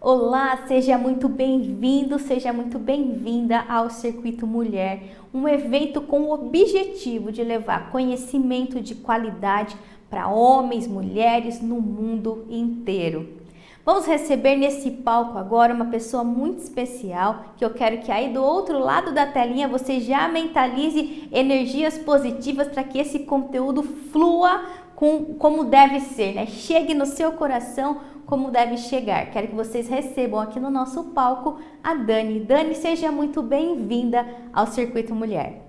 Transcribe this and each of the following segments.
Olá, seja muito bem-vindo, seja muito bem-vinda ao Circuito Mulher, um evento com o objetivo de levar conhecimento de qualidade para homens, mulheres no mundo inteiro. Vamos receber nesse palco agora uma pessoa muito especial, que eu quero que aí do outro lado da telinha você já mentalize energias positivas para que esse conteúdo flua como deve ser, né? Chegue no seu coração como deve chegar. Quero que vocês recebam aqui no nosso palco a Dani. Dani, seja muito bem-vinda ao Circuito Mulher.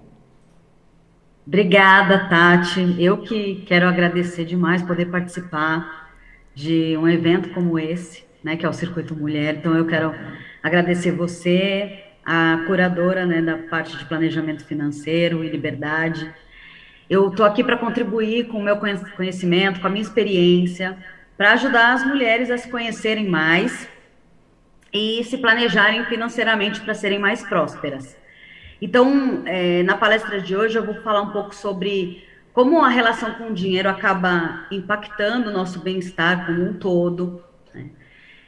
Obrigada, Tati. Eu que quero agradecer demais poder participar de um evento como esse, né, que é o Circuito Mulher. Então, eu quero agradecer você, a curadora, né, da parte de planejamento financeiro e liberdade. Eu estou aqui para contribuir com o meu conhecimento, com a minha experiência, para ajudar as mulheres a se conhecerem mais e se planejarem financeiramente para serem mais prósperas. Então, na palestra de hoje, eu vou falar um pouco sobre como a relação com o dinheiro acaba impactando o nosso bem-estar como um todo, né?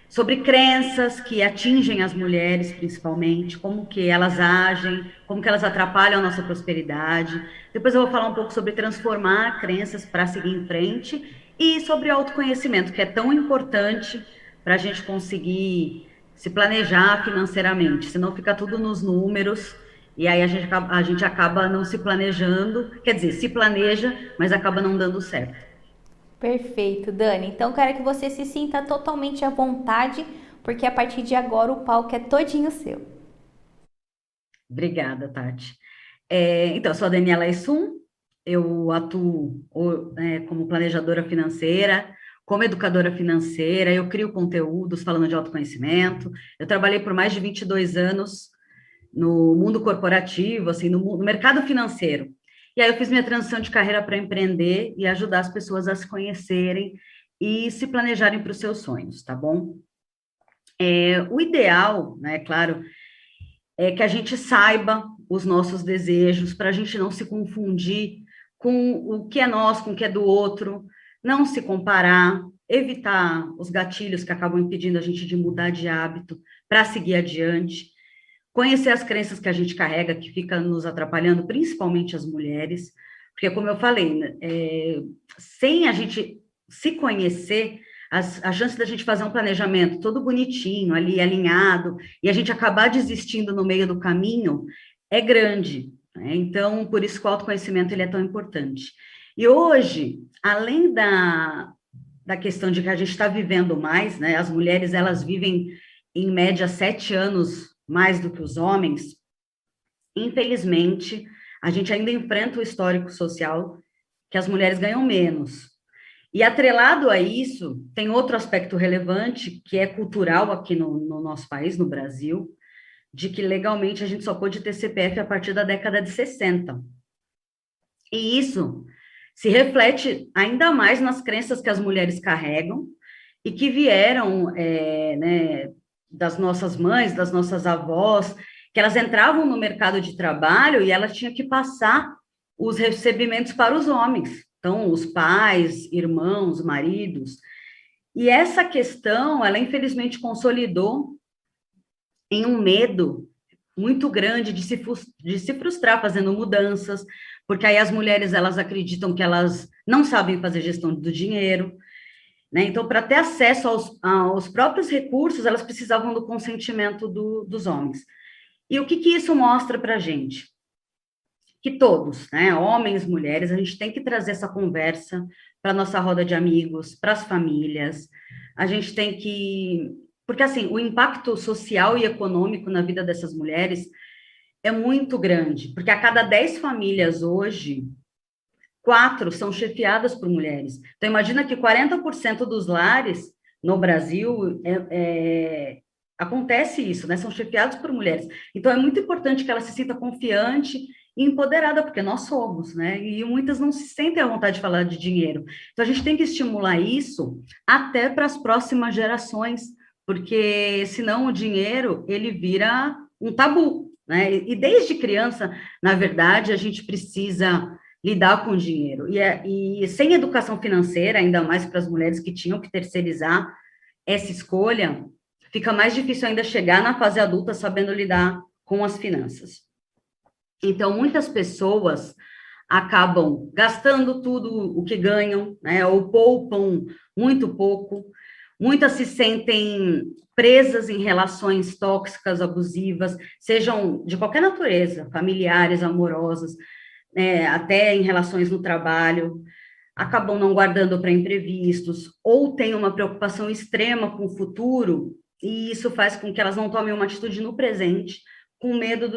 Sobre crenças que atingem as mulheres, principalmente, como que elas agem, como que elas atrapalham a nossa prosperidade. Depois eu vou falar um pouco sobre transformar crenças para seguir em frente e sobre autoconhecimento, que é tão importante para a gente conseguir se planejar financeiramente, senão fica tudo nos números e aí a gente acaba não se planejando, quer dizer, se planeja, mas acaba não dando certo. Perfeito, Dani. Então quero que você se sinta totalmente à vontade, porque a partir de agora o palco é todinho seu. Obrigada, Tati. Então, eu sou a Daniela Essum, eu atuo como planejadora financeira, como educadora financeira, eu crio conteúdos falando de autoconhecimento, eu trabalhei por mais de 22 anos no mundo corporativo, assim, no mercado financeiro. E aí eu fiz minha transição de carreira para empreender e ajudar as pessoas a se conhecerem e se planejarem para os seus sonhos, tá bom? O ideal, né, claro, é que a gente saiba os nossos desejos, para a gente não se confundir com o que é nosso, com o que é do outro, não se comparar, evitar os gatilhos que acabam impedindo a gente de mudar de hábito para seguir adiante, conhecer as crenças que a gente carrega, que fica nos atrapalhando, principalmente as mulheres, porque, como eu falei, né, sem a gente se conhecer, a chance da gente fazer um planejamento todo bonitinho, ali, alinhado, e a gente acabar desistindo no meio do caminho, é grande, né? Então, por isso que o autoconhecimento ele é tão importante. E hoje, além da questão de que a gente está vivendo mais, né? As mulheres, elas vivem, em média, 7 anos mais do que os homens. Infelizmente, a gente ainda enfrenta o histórico social que as mulheres ganham menos. E atrelado a isso, tem outro aspecto relevante, que é cultural aqui no nosso país, no Brasil, de que legalmente a gente só pode ter CPF a partir da década de 60. E isso se reflete ainda mais nas crenças que as mulheres carregam e que vieram, né, das nossas mães, das nossas avós, que elas entravam no mercado de trabalho e elas tinham que passar os recebimentos para os homens. Então, os pais, irmãos, maridos. E essa questão, ela infelizmente consolidou em um medo muito grande de se frustrar fazendo mudanças, porque aí as mulheres, elas acreditam que elas não sabem fazer gestão do dinheiro, né? Então, para ter acesso aos próprios recursos, elas precisavam do consentimento dos homens. E o que isso mostra para a gente? Que todos, né, homens, mulheres, a gente tem que trazer essa conversa para a nossa roda de amigos, para as famílias, a gente tem que... Porque, assim, o impacto social e econômico na vida dessas mulheres é muito grande, porque a cada 10 famílias hoje, 4 são chefiadas por mulheres. Então, imagina que 40% dos lares no Brasil acontece isso, né? São chefiados por mulheres. Então, é muito importante que ela se sinta confiante e empoderada, porque nós somos, né? E muitas não se sentem à vontade de falar de dinheiro. Então, a gente tem que estimular isso até para as próximas gerações, porque senão o dinheiro, ele vira um tabu, né? E desde criança, na verdade, a gente precisa lidar com o dinheiro. E sem educação financeira, ainda mais para as mulheres que tinham que terceirizar essa escolha, fica mais difícil ainda chegar na fase adulta sabendo lidar com as finanças. Então, muitas pessoas acabam gastando tudo o que ganham, né, ou poupam muito pouco. Muitas se sentem presas em relações tóxicas, abusivas, sejam de qualquer natureza, familiares, amorosas, até em relações no trabalho, acabam não guardando para imprevistos, ou têm uma preocupação extrema com o futuro, e isso faz com que elas não tomem uma atitude no presente, com medo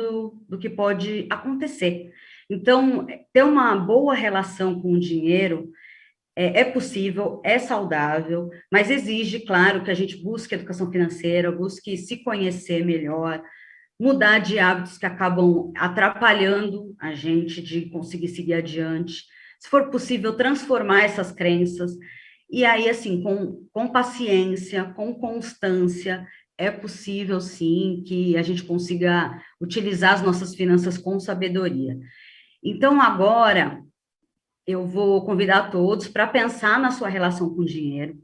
do que pode acontecer. Então, ter uma boa relação com o dinheiro é possível, é saudável, mas exige, claro, que a gente busque educação financeira, busque se conhecer melhor, mudar de hábitos que acabam atrapalhando a gente de conseguir seguir adiante. Se for possível, transformar essas crenças. E aí, assim, com paciência, com constância, é possível, sim, que a gente consiga utilizar as nossas finanças com sabedoria. Então, agora, eu vou convidar todos para pensar na sua relação com o dinheiro.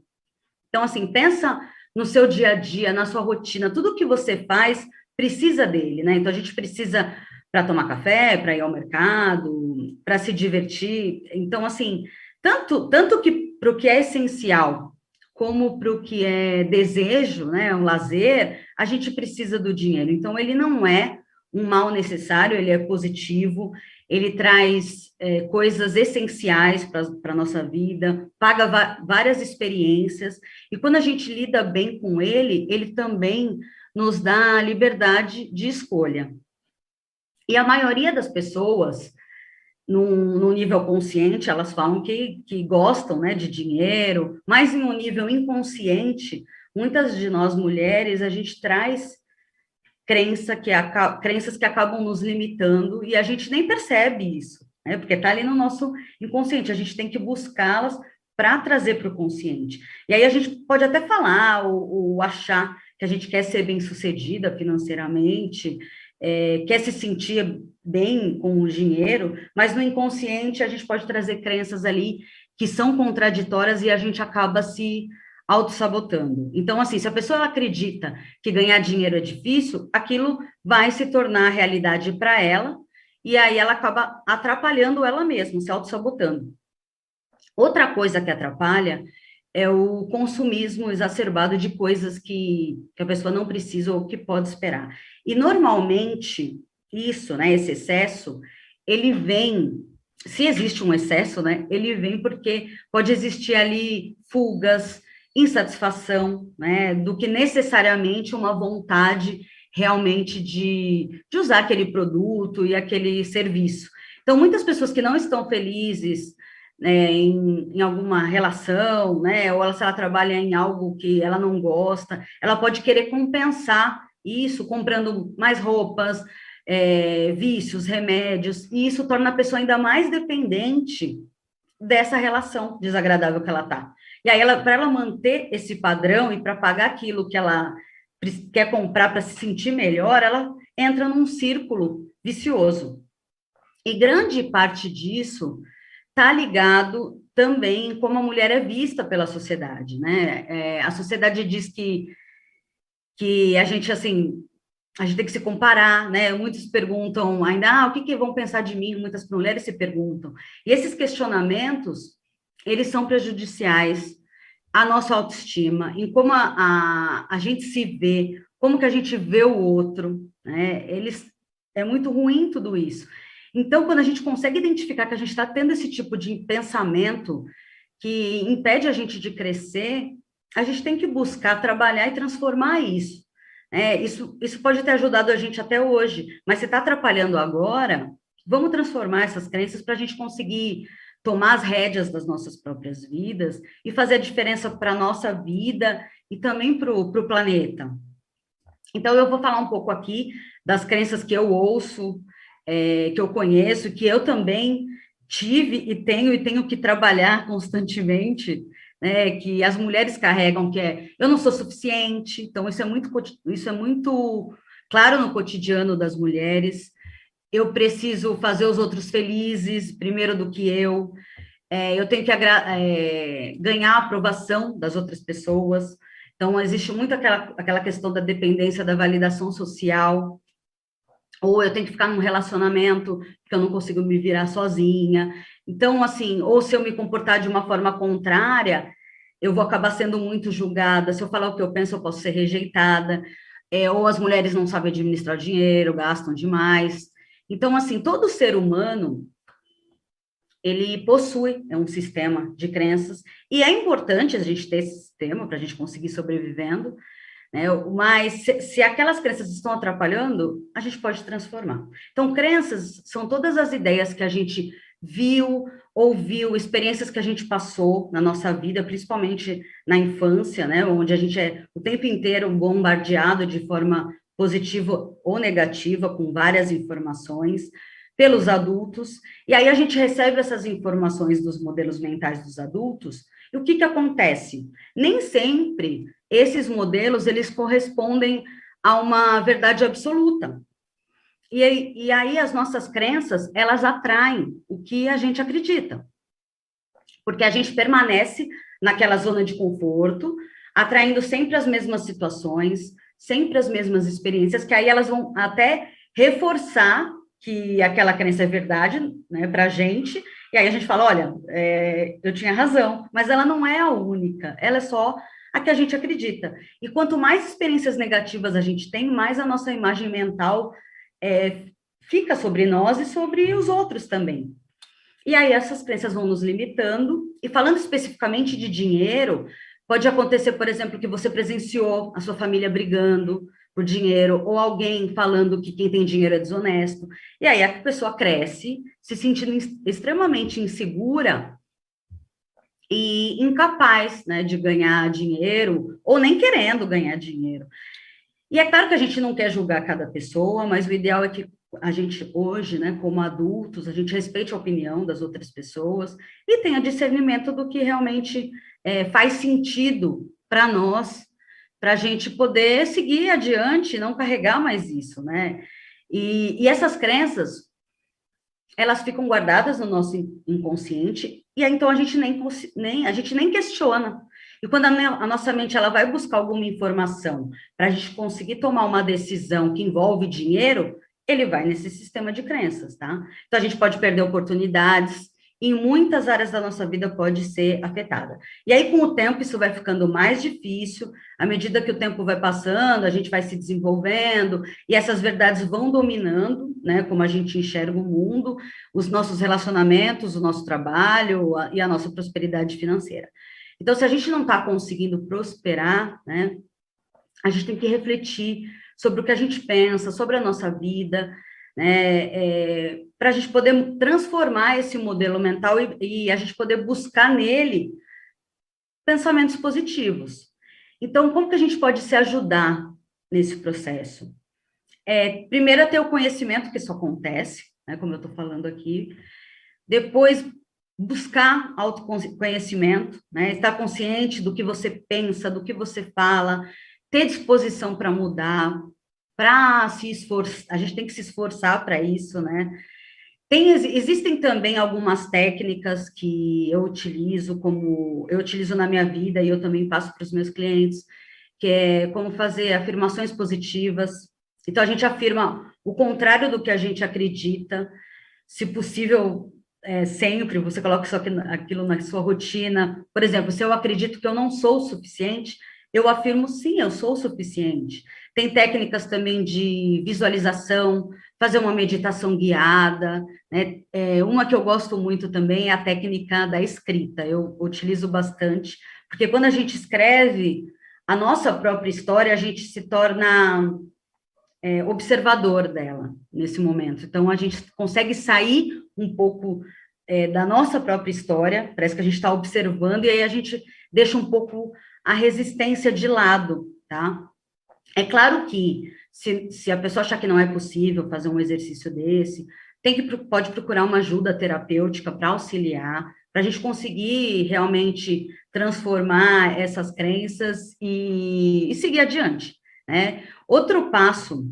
Então, assim, pensa no seu dia a dia, na sua rotina, tudo que você faz precisa dele, né? Então, a gente precisa para tomar café, para ir ao mercado, para se divertir. Então, assim, tanto que para o que é essencial, como para o que é desejo, né, um lazer, a gente precisa do dinheiro. Então, ele não é um mal necessário, ele é positivo, ele traz coisas essenciais para a nossa vida, paga várias experiências, e quando a gente lida bem com ele, ele também nos dá liberdade de escolha. E a maioria das pessoas, no nível consciente, elas falam que gostam, né, de dinheiro, mas em um nível inconsciente, muitas de nós mulheres, a gente traz crenças que acabam nos limitando e a gente nem percebe isso, né? Porque está ali no nosso inconsciente, a gente tem que buscá-las para trazer para o consciente. E aí a gente pode até falar ou achar que a gente quer ser bem-sucedida financeiramente, quer se sentir bem com o dinheiro, mas no inconsciente a gente pode trazer crenças ali que são contraditórias e a gente acaba se auto-sabotando. Então, assim, se a pessoa acredita que ganhar dinheiro é difícil, aquilo vai se tornar realidade para ela, e aí ela acaba atrapalhando ela mesma, se auto-sabotando. Outra coisa que atrapalha é o consumismo exacerbado de coisas que a pessoa não precisa ou que pode esperar. E, normalmente, isso, né, esse excesso, ele vem, se existe um excesso, né, ele vem porque pode existir ali fugas, insatisfação, né, do que necessariamente uma vontade realmente de usar aquele produto e aquele serviço. Então, muitas pessoas que não estão felizes em alguma relação, né, ou se ela trabalha em algo que ela não gosta, ela pode querer compensar isso comprando mais roupas, vícios, remédios, e isso torna a pessoa ainda mais dependente dessa relação desagradável que ela está. E aí, para ela manter esse padrão e para pagar aquilo que ela quer comprar para se sentir melhor, ela entra num círculo vicioso. E grande parte disso está ligado também em como a mulher é vista pela sociedade, né? A sociedade diz que a gente, assim, a gente tem que se comparar, né? Muitos perguntam ainda, o que vão pensar de mim? Muitas mulheres se perguntam. E esses questionamentos, eles são prejudiciais à nossa autoestima, em como a gente se vê, como que a gente vê o outro, né? É muito ruim tudo isso. Então, quando a gente consegue identificar que a gente está tendo esse tipo de pensamento que impede a gente de crescer, a gente tem que buscar trabalhar e transformar isso. Isso pode ter ajudado a gente até hoje, mas se está atrapalhando agora, vamos transformar essas crenças para a gente conseguir tomar as rédeas das nossas próprias vidas e fazer a diferença para a nossa vida e também para o planeta. Então, eu vou falar um pouco aqui das crenças que eu ouço, que eu conheço, que eu também tive e tenho que trabalhar constantemente, né, que as mulheres carregam, que é, eu não sou suficiente, então isso é muito claro no cotidiano das mulheres, eu preciso fazer os outros felizes primeiro do que eu tenho que ganhar a aprovação das outras pessoas, Então, existe muito aquela questão da dependência da validação social, ou eu tenho que ficar num relacionamento porque eu não consigo me virar sozinha. Então, assim, ou se eu me comportar de uma forma contrária, eu vou acabar sendo muito julgada. Se eu falar o que eu penso, eu posso ser rejeitada. Ou as mulheres não sabem administrar dinheiro, gastam demais. Então, assim, todo ser humano, ele possui um sistema de crenças, e é importante a gente ter esse sistema para a gente conseguir sobrevivendo, né? Mas se aquelas crenças estão atrapalhando, a gente pode transformar. Então, crenças são todas as ideias que a gente viu, ouviu, experiências que a gente passou na nossa vida, principalmente na infância, né? Onde a gente é o tempo inteiro bombardeado de forma positiva ou negativa, com várias informações, pelos adultos, e aí a gente recebe essas informações dos modelos mentais dos adultos, e o que que acontece? Nem sempre esses modelos, eles correspondem a uma verdade absoluta. E aí as nossas crenças, elas atraem o que a gente acredita. Porque a gente permanece naquela zona de conforto, atraindo sempre as mesmas situações, sempre as mesmas experiências, que aí elas vão até reforçar que aquela crença é verdade, né, para a gente, e aí a gente fala, olha, eu tinha razão, mas ela não é a única, ela é só a que a gente acredita. E quanto mais experiências negativas a gente tem, mais a nossa imagem mental fica sobre nós e sobre os outros também. E aí essas crenças vão nos limitando, e falando especificamente de dinheiro, pode acontecer, por exemplo, que você presenciou a sua família brigando por dinheiro, ou alguém falando que quem tem dinheiro é desonesto, e aí a pessoa cresce, se sentindo extremamente insegura e incapaz, né, de ganhar dinheiro, ou nem querendo ganhar dinheiro. E é claro que a gente não quer julgar cada pessoa, mas o ideal é que a gente hoje, né, como adultos, a gente respeite a opinião das outras pessoas e tenha discernimento do que realmente faz sentido para nós, para a gente poder seguir adiante, não carregar mais isso, né? E essas crenças, elas ficam guardadas no nosso inconsciente, e aí, então a gente a gente nem questiona. E quando a nossa mente ela vai buscar alguma informação para a gente conseguir tomar uma decisão que envolve dinheiro, ele vai nesse sistema de crenças, tá? Então a gente pode perder oportunidades, em muitas áreas da nossa vida pode ser afetada. E aí, com o tempo, isso vai ficando mais difícil, à medida que o tempo vai passando, a gente vai se desenvolvendo, e essas verdades vão dominando, né, como a gente enxerga o mundo, os nossos relacionamentos, o nosso trabalho e a nossa prosperidade financeira. Então, se a gente não está conseguindo prosperar, né, a gente tem que refletir sobre o que a gente pensa, sobre a nossa vida, né, para a gente poder transformar esse modelo mental e a gente poder buscar nele pensamentos positivos. Então, como que a gente pode se ajudar nesse processo? Primeiro, é ter o conhecimento que isso acontece, né, como eu estou falando aqui. Depois, buscar autoconhecimento, né, estar consciente do que você pensa, do que você fala, ter disposição para mudar, para se esforçar, a gente tem que se esforçar para isso, né? Existem também algumas técnicas que eu utilizo, como eu utilizo na minha vida e eu também passo para os meus clientes, que é como fazer afirmações positivas. Então, a gente afirma o contrário do que a gente acredita, se possível, sempre, você coloca aquilo na sua rotina. Por exemplo, se eu acredito que eu não sou o suficiente, eu afirmo, sim, eu sou o suficiente. Tem técnicas também de visualização, fazer uma meditação guiada, né? Uma que eu gosto muito também é a técnica da escrita, eu utilizo bastante, porque quando a gente escreve a nossa própria história, a gente se torna observador dela nesse momento. Então, a gente consegue sair um pouco da nossa própria história, parece que a gente está observando, e aí a gente deixa um pouco a resistência de lado, tá? É claro que, se a pessoa achar que não é possível fazer um exercício desse, pode procurar uma ajuda terapêutica para auxiliar, para a gente conseguir realmente transformar essas crenças e seguir adiante, né? Outro passo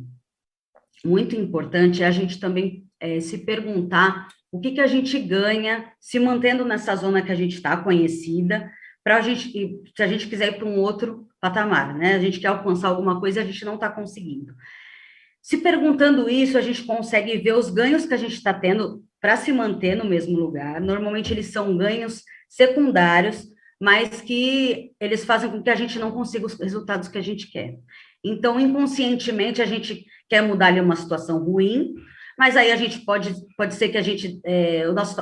muito importante é a gente também se perguntar o que a gente ganha se mantendo nessa zona que a gente está conhecida, para a gente, se a gente quiser ir para um outro patamar, né? A gente quer alcançar alguma coisa e a gente não está conseguindo. Se perguntando isso, a gente consegue ver os ganhos que a gente está tendo para se manter no mesmo lugar. Normalmente, eles são ganhos secundários, mas que eles fazem com que a gente não consiga os resultados que a gente quer. Então, inconscientemente, a gente quer mudar ali uma situação ruim, mas aí a gente pode ser que a gente,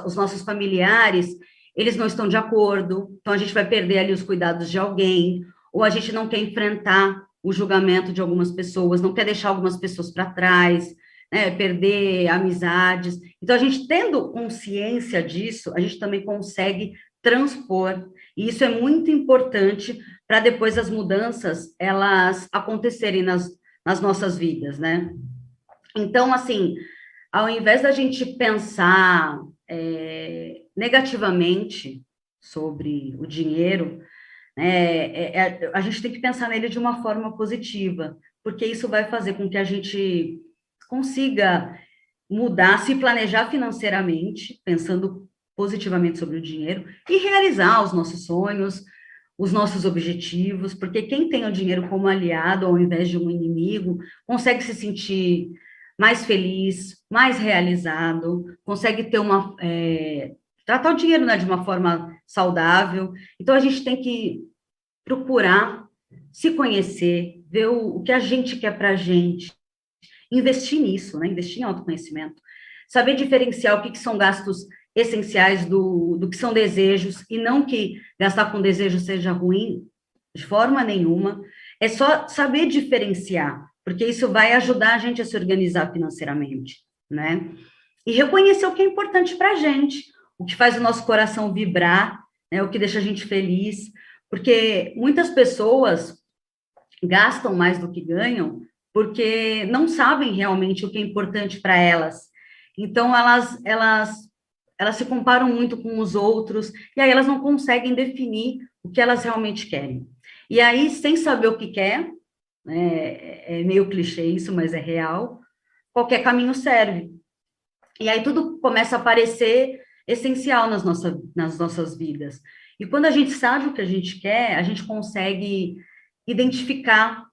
os nossos familiares, eles não estão de acordo, então a gente vai perder ali os cuidados de alguém, ou a gente não quer enfrentar o julgamento de algumas pessoas, não quer deixar algumas pessoas para trás, né, perder amizades. Então, a gente tendo consciência disso, a gente também consegue transpor, e isso é muito importante para depois as mudanças, elas acontecerem nas nossas vidas, né? Então, assim, ao invés da gente pensar negativamente sobre o dinheiro, a gente tem que pensar nele de uma forma positiva, porque isso vai fazer com que a gente consiga mudar, se planejar financeiramente, pensando positivamente sobre o dinheiro, e realizar os nossos sonhos, os nossos objetivos, porque quem tem o dinheiro como aliado, ao invés de um inimigo, consegue se sentir mais feliz, mais realizado, consegue ter tratar o dinheiro, né, de uma forma saudável. Então, a gente tem que procurar se conhecer, ver o que a gente quer para a gente, investir nisso, né, investir em autoconhecimento, saber diferenciar o que são gastos essenciais do que são desejos, e não que gastar com desejo seja ruim, de forma nenhuma, é só saber diferenciar, porque isso vai ajudar a gente a se organizar financeiramente, né? E reconhecer o que é importante para a gente, o que faz o nosso coração vibrar, né, o que deixa a gente feliz, porque muitas pessoas gastam mais do que ganham porque não sabem realmente o que é importante para elas. Então, elas se comparam muito com os outros, e aí elas não conseguem definir o que elas realmente querem. E aí, sem saber o que quer, é meio clichê isso, mas é real, qualquer caminho serve. E aí tudo começa a parecer essencial nas nossas vidas. E quando a gente sabe o que a gente quer, a gente consegue identificar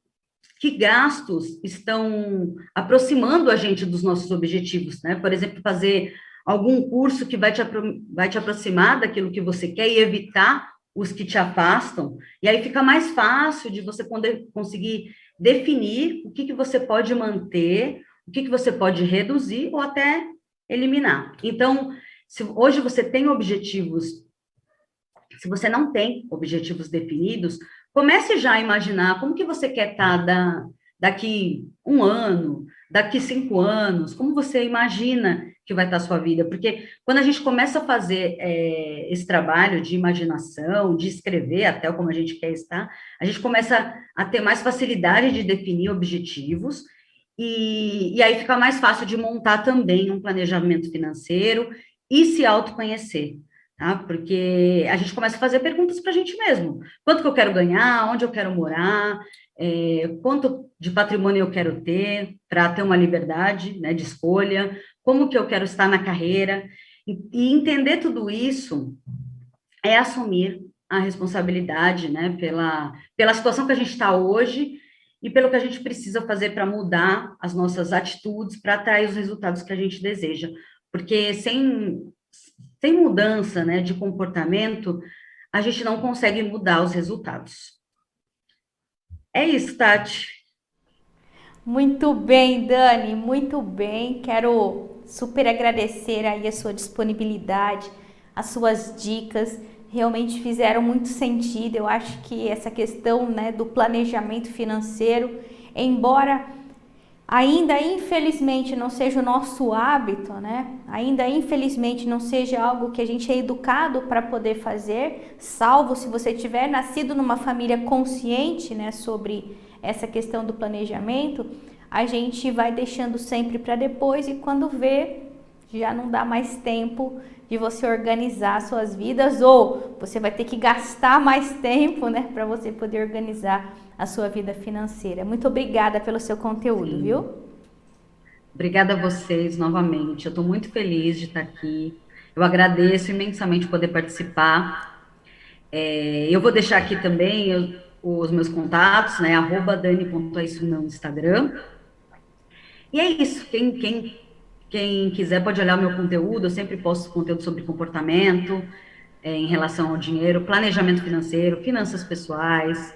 que gastos estão aproximando a gente dos nossos objetivos, né? Por exemplo, fazer algum curso que vai te aproximar daquilo que você quer e evitar os que te afastam, e aí fica mais fácil de você conseguir definir o que você pode manter, o que você pode reduzir ou até eliminar. Então, se hoje você tem objetivos, se você não tem objetivos definidos, comece já a imaginar como que você quer estar daqui 1 ano, daqui 5 anos, como você imagina que vai estar a sua vida, porque quando a gente começa a fazer esse trabalho de imaginação, de escrever até como a gente quer estar, a gente começa a ter mais facilidade de definir objetivos, e aí fica mais fácil de montar também um planejamento financeiro e se autoconhecer, tá? Porque a gente começa a fazer perguntas para a gente mesmo. Quanto que eu quero ganhar? Onde eu quero morar? Quanto de patrimônio eu quero ter para ter uma liberdade, né, de escolha? Como que eu quero estar na carreira? E entender tudo isso é assumir a responsabilidade, né, pela situação que a gente está hoje e pelo que a gente precisa fazer para mudar as nossas atitudes, para atrair os resultados que a gente deseja. Porque sem mudança, né, de comportamento, a gente não consegue mudar os resultados. É isso, Tati. Muito bem, Dani, muito bem. Quero super agradecer aí a sua disponibilidade, as suas dicas. Realmente fizeram muito sentido. Eu acho que essa questão, né, do planejamento financeiro, embora ainda infelizmente não seja o nosso hábito, né? Ainda infelizmente não seja algo que a gente é educado para poder fazer, salvo se você tiver nascido numa família consciente, né, sobre essa questão do planejamento, a gente vai deixando sempre para depois, e quando vê, já não dá mais tempo de você organizar suas vidas, ou você vai ter que gastar mais tempo, né, para você poder organizar a sua vida financeira. Muito obrigada pelo seu conteúdo, Sim. viu? Obrigada a vocês novamente. Eu estou muito feliz de estar aqui. Eu agradeço imensamente poder participar. Eu vou deixar aqui também os meus contatos, né? @dani.aisu no Instagram. E é isso. Quem quiser pode olhar o meu conteúdo. Eu sempre posto conteúdo sobre comportamento, em relação ao dinheiro, planejamento financeiro, finanças pessoais,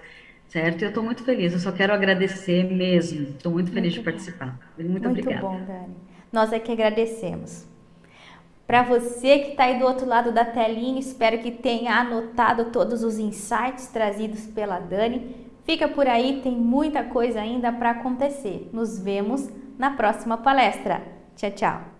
certo? Eu estou muito feliz. Eu só quero agradecer mesmo. Estou muito feliz de Muito bom. participar. Muito Muito obrigada. bom, Dani. Nós é que agradecemos. Para você que está aí do outro lado da telinha, espero que tenha anotado todos os insights trazidos pela Dani. Fica por aí, tem muita coisa ainda para acontecer. Nos vemos na próxima palestra. Tchau, tchau.